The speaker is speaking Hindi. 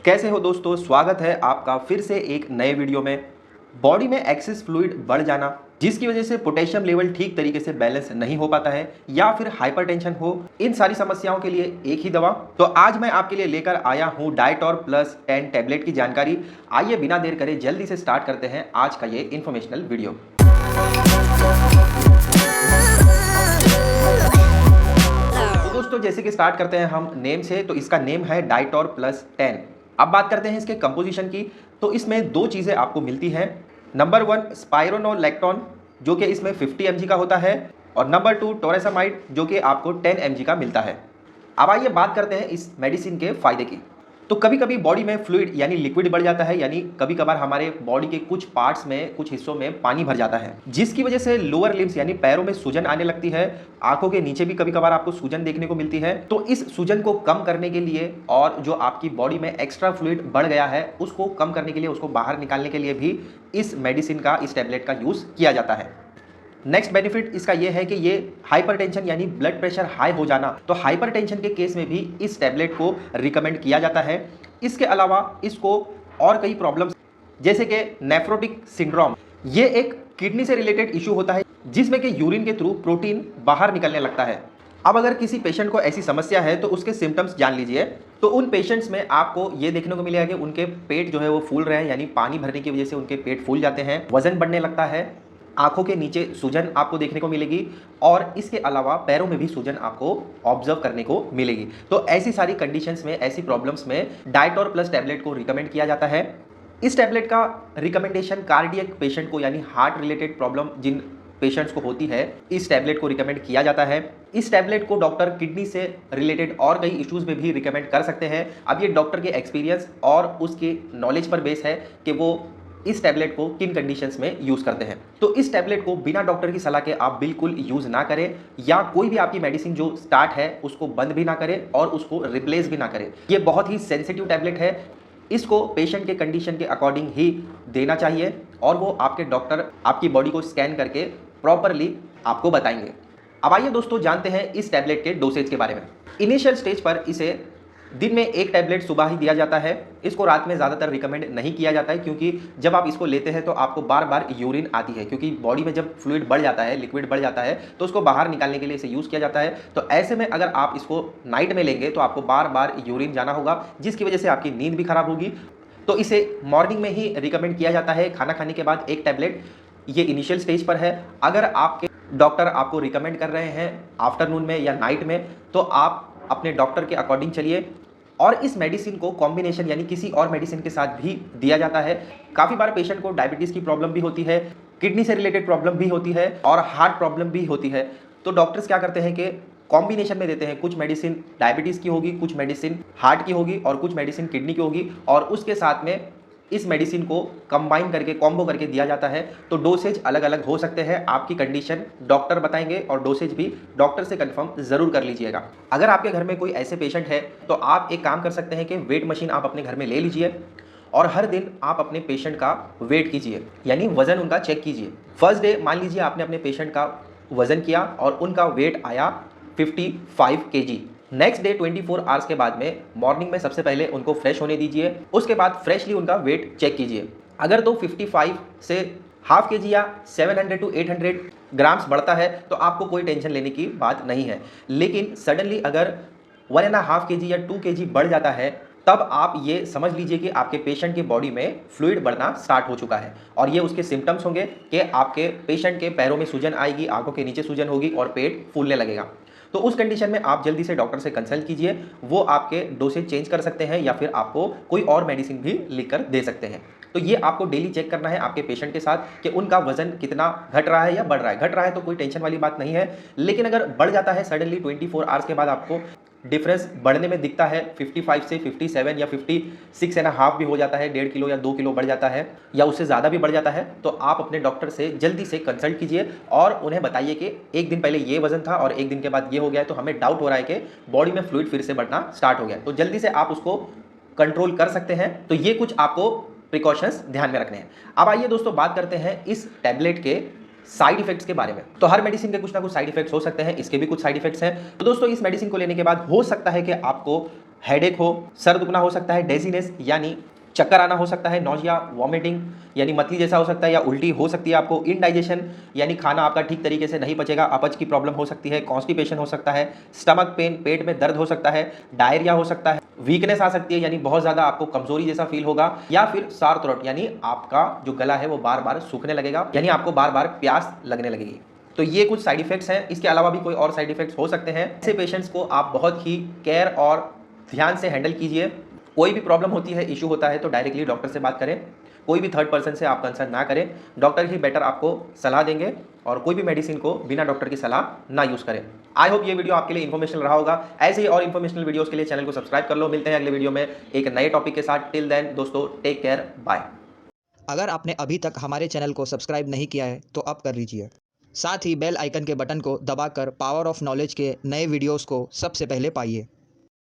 कैसे हो दोस्तों, स्वागत है आपका फिर से एक नए वीडियो में। बॉडी में एक्सेस फ्लूइड बढ़ जाना जिसकी वजह से पोटेशियम लेवल ठीक तरीके से बैलेंस नहीं हो पाता है या फिर हाइपरटेंशन हो, इन सारी समस्याओं के लिए एक ही दवा। तो आज मैं आपके लिए लेकर आया हूं डाइटोर प्लस 10 टैबलेट की जानकारी। आइए बिना देर करे जल्दी से स्टार्ट करते हैं आज का ये इन्फॉर्मेशनल वीडियो। तो दोस्तों जैसे कि स्टार्ट करते हैं हम नेम से, तो इसका नेम है डाइटोर प्लस 10। अब बात करते हैं इसके कंपोजिशन की। तो इसमें दो चीज़ें आपको मिलती हैं। नंबर 1 स्पाइरोनोलैक्टोन जो कि इसमें 50 mg का होता है, और नंबर 2 टोरेसामाइड जो कि आपको 10 mg का मिलता है। अब आइए बात करते हैं इस मेडिसिन के फायदे की। तो कभी कभी बॉडी में फ्लूइड यानी लिक्विड बढ़ जाता है, यानी कभी कभार हमारे बॉडी के कुछ पार्ट्स में, कुछ हिस्सों में पानी भर जाता है, जिसकी वजह से लोअर लिम्स यानी पैरों में सूजन आने लगती है। आंखों के नीचे भी कभी कभार आपको सूजन देखने को मिलती है। तो इस सूजन को कम करने के लिए और जो आपकी बॉडी में एक्स्ट्रा फ्लूइड बढ़ गया है उसको कम करने के लिए, उसको बाहर निकालने के लिए भी इस मेडिसिन का, इस टैबलेट का यूज किया जाता है। नेक्स्ट बेनिफिट इसका यह है कि ये हाइपरटेंशन यानी ब्लड प्रेशर हाई हो जाना, तो हाइपरटेंशन के केस में भी इस टैबलेट को रिकमेंड किया जाता है। इसके अलावा इसको और कई प्रॉब्लम्स जैसे कि नेफ्रोटिक सिंड्रोम, ये एक किडनी से रिलेटेड इशू होता है जिसमें कि यूरिन के थ्रू प्रोटीन बाहर निकलने लगता है। अब अगर किसी पेशेंट को ऐसी समस्या है तो उसके सिम्टम्स जान लीजिए। तो उन पेशेंट्स में आपको ये देखने को मिलेगा कि उनके पेट जो है वो फूल रहे हैं, यानी पानी भरने की वजह से उनके पेट फूल जाते हैं, वजन बढ़ने लगता है, आंखों के नीचे सूजन आपको देखने को मिलेगी, और इसके अलावा पैरों में भी सूजन आपको ऑब्जर्व करने को मिलेगी। तो ऐसी सारी कंडीशंस में, ऐसी प्रॉब्लम्स में डाइटोर प्लस टैबलेट को रिकमेंड किया जाता है। इस टैबलेट का रिकमेंडेशन कार्डियक पेशेंट को, यानी हार्ट रिलेटेड प्रॉब्लम जिन पेशेंट्स को होती है, इस टैबलेट को रिकमेंड किया जाता है। इस टैबलेट को डॉक्टर किडनी से रिलेटेड और कई इश्यूज में भी रिकमेंड कर सकते हैं। अब ये डॉक्टर के एक्सपीरियंस और उसके नॉलेज पर बेस है कि वो इस टैबलेट को किन कंडीशंस में यूज करते हैं। तो इस टैबलेट को बिना डॉक्टर की सलाह के आप बिल्कुल यूज ना करें, या कोई भी आपकी मेडिसिन जो स्टार्ट है उसको बंद भी ना करें और उसको रिप्लेस भी ना करें। ये बहुत ही सेंसिटिव टैबलेट है, इसको पेशेंट के कंडीशन के अकॉर्डिंग ही देना चाहिए, और वो आपके डॉक्टर आपकी बॉडी को स्कैन करके प्रॉपरली आपको बताएंगे। अब आइए दोस्तों जानते हैं इस टैबलेट के डोसेज के बारे में। इनिशियल स्टेज पर इसे दिन में एक टैबलेट सुबह ही दिया जाता है। इसको रात में ज़्यादातर रिकमेंड नहीं किया जाता है, क्योंकि जब आप इसको लेते हैं तो आपको बार बार यूरिन आती है, क्योंकि बॉडी में जब फ्लूइड बढ़ जाता है, लिक्विड बढ़ जाता है, तो उसको बाहर निकालने के लिए इसे यूज़ किया जाता है। तो ऐसे में अगर आप इसको नाइट में लेंगे तो आपको बार बार यूरिन जाना होगा, जिसकी वजह से आपकी नींद भी खराब होगी। तो इसे मॉर्निंग में ही रिकमेंड किया जाता है, खाना खाने के बाद एक टैबलेट। ये इनिशियल स्टेज पर है। अगर आपके डॉक्टर आपको रिकमेंड कर रहे हैं आफ्टरनून में या नाइट में, तो आप अपने डॉक्टर के अकॉर्डिंग चलिए। और इस मेडिसिन को कॉम्बिनेशन यानी किसी और मेडिसिन के साथ भी दिया जाता है। काफ़ी बार पेशेंट को डायबिटीज़ की प्रॉब्लम भी होती है, किडनी से रिलेटेड प्रॉब्लम भी होती है, और हार्ट प्रॉब्लम भी होती है। तो डॉक्टर्स क्या करते हैं कि कॉम्बिनेशन में देते हैं। कुछ मेडिसिन डायबिटीज़ की होगी, कुछ मेडिसिन हार्ट की होगी, और कुछ मेडिसिन किडनी की होगी, और उसके साथ में इस मेडिसिन को कंबाइन करके, कॉम्बो करके दिया जाता है। तो डोसेज अलग अलग हो सकते हैं, आपकी कंडीशन डॉक्टर बताएंगे, और डोसेज भी डॉक्टर से कंफर्म जरूर कर लीजिएगा। अगर आपके घर में कोई ऐसे पेशेंट है तो आप एक काम कर सकते हैं कि वेट मशीन आप अपने घर में ले लीजिए, और हर दिन आप अपने पेशेंट का वेट कीजिए, यानी वजन उनका चेक कीजिए। फर्स्ट डे मान लीजिए आपने अपने पेशेंट का वजन किया और उनका वेट आया 55 kg। नेक्स्ट डे 24 आवर्स के बाद में मॉर्निंग में सबसे पहले उनको फ्रेश होने दीजिए, उसके बाद फ्रेशली उनका वेट चेक कीजिए। अगर तो 55 से हाफ के जी या 700 to 800 ग्राम्स बढ़ता है तो आपको कोई टेंशन लेने की बात नहीं है। लेकिन सडनली अगर 1.5 kg या 2 kg बढ़ जाता है, तब आप ये समझ लीजिए कि आपके पेशेंट की बॉडी में फ्लूइड बढ़ना स्टार्ट हो चुका है, और ये उसके सिम्टम्स होंगे कि आपके पेशेंट के पैरों में सूजन आएगी, आंखों के नीचे सूजन होगी, और पेट फूलने लगेगा। तो उस कंडीशन में आप जल्दी से डॉक्टर से कंसल्ट कीजिए, वो आपके डोसेज चेंज कर सकते हैं या फिर आपको कोई और मेडिसिन भी लिखकर दे सकते हैं। तो ये आपको डेली चेक करना है आपके पेशेंट के साथ कि उनका वजन कितना घट रहा है या बढ़ रहा है। घट रहा है तो कोई टेंशन वाली बात नहीं है, लेकिन अगर बढ़ जाता है सडनली 24 आवर्स के बाद आपको डिफरेंस बढ़ने में दिखता है, 55 से 57 या 56.5 भी हो जाता है, 1.5 किलो या 2 किलो बढ़ जाता है, या उससे ज़्यादा भी बढ़ जाता है, तो आप अपने डॉक्टर से जल्दी से कंसल्ट कीजिए और उन्हें बताइए कि एक दिन पहले ये वजन था और एक दिन के बाद ये हो गया है, तो हमें डाउट हो रहा है कि बॉडी में फ्लूइड फिर से बढ़ना स्टार्ट हो गया है। तो जल्दी से आप उसको कंट्रोल कर सकते हैं। तो ये कुछ आपको प्रिकॉशंस ध्यान में रखने हैं। अब आइए दोस्तों बात करते हैं इस टैबलेट के साइड इफेक्ट्स के बारे में। तो हर मेडिसिन के कुछ ना कुछ साइड इफेक्ट्स हो सकते हैं, इसके भी कुछ साइड इफेक्ट्स हैं। तो दोस्तों इस मेडिसिन को लेने के बाद हो सकता है कि आपको हेडेक हो, सर दुखना हो सकता है, डेजीनेस यानी चक्कर आना हो सकता है, नौजिया, वॉमिटिंग यानी मतली जैसा हो सकता है या उल्टी हो सकती है आपको, इनडाइजेशन यानी खाना आपका ठीक तरीके से नहीं पचेगा, अपच की प्रॉब्लम हो सकती है, कॉन्स्टिपेशन हो सकता है, स्टमक पेन, पेट में दर्द हो सकता है, डायरिया हो सकता है, वीकनेस आ सकती है यानी बहुत ज़्यादा आपको कमजोरी जैसा फील होगा, या फिर सार थ्रोट यानी आपका जो गला है वो बार बार सूखने लगेगा यानी आपको बार बार प्यास लगने लगेगी। तो ये कुछ साइड इफेक्ट्स हैं, इसके अलावा भी कोई और साइड इफेक्ट्स हो सकते हैं। ऐसे पेशेंट्स को आप बहुत ही केयर और ध्यान से हैंडल कीजिए। कोई भी प्रॉब्लम होती है, इशू होता है तो डायरेक्टली डॉक्टर से बात करें, कोई भी थर्ड पर्सन से आप कंसर्न ना करें, डॉक्टर ही बेटर आपको सलाह देंगे और कोई भी मेडिसिन को बिना डॉक्टर की सलाह ना यूज़ करें। आई होप ये वीडियो आपके लिए इन्फॉर्मेशनल रहा होगा। ऐसे ही और इन्फॉर्मेशनल वीडियोस के लिए चैनल को सब्सक्राइब कर लो। मिलते हैं अगले वीडियो में एक नए टॉपिक के साथ। टिल देन दोस्तों, टेक केयर, बाय। अगर आपने अभी तक हमारे चैनल को सब्सक्राइब नहीं किया है तो अब कर लीजिए। साथ ही बेल आइकन के बटन को दबाकर पावर ऑफ नॉलेज के नए वीडियोस को सबसे पहले पाइए।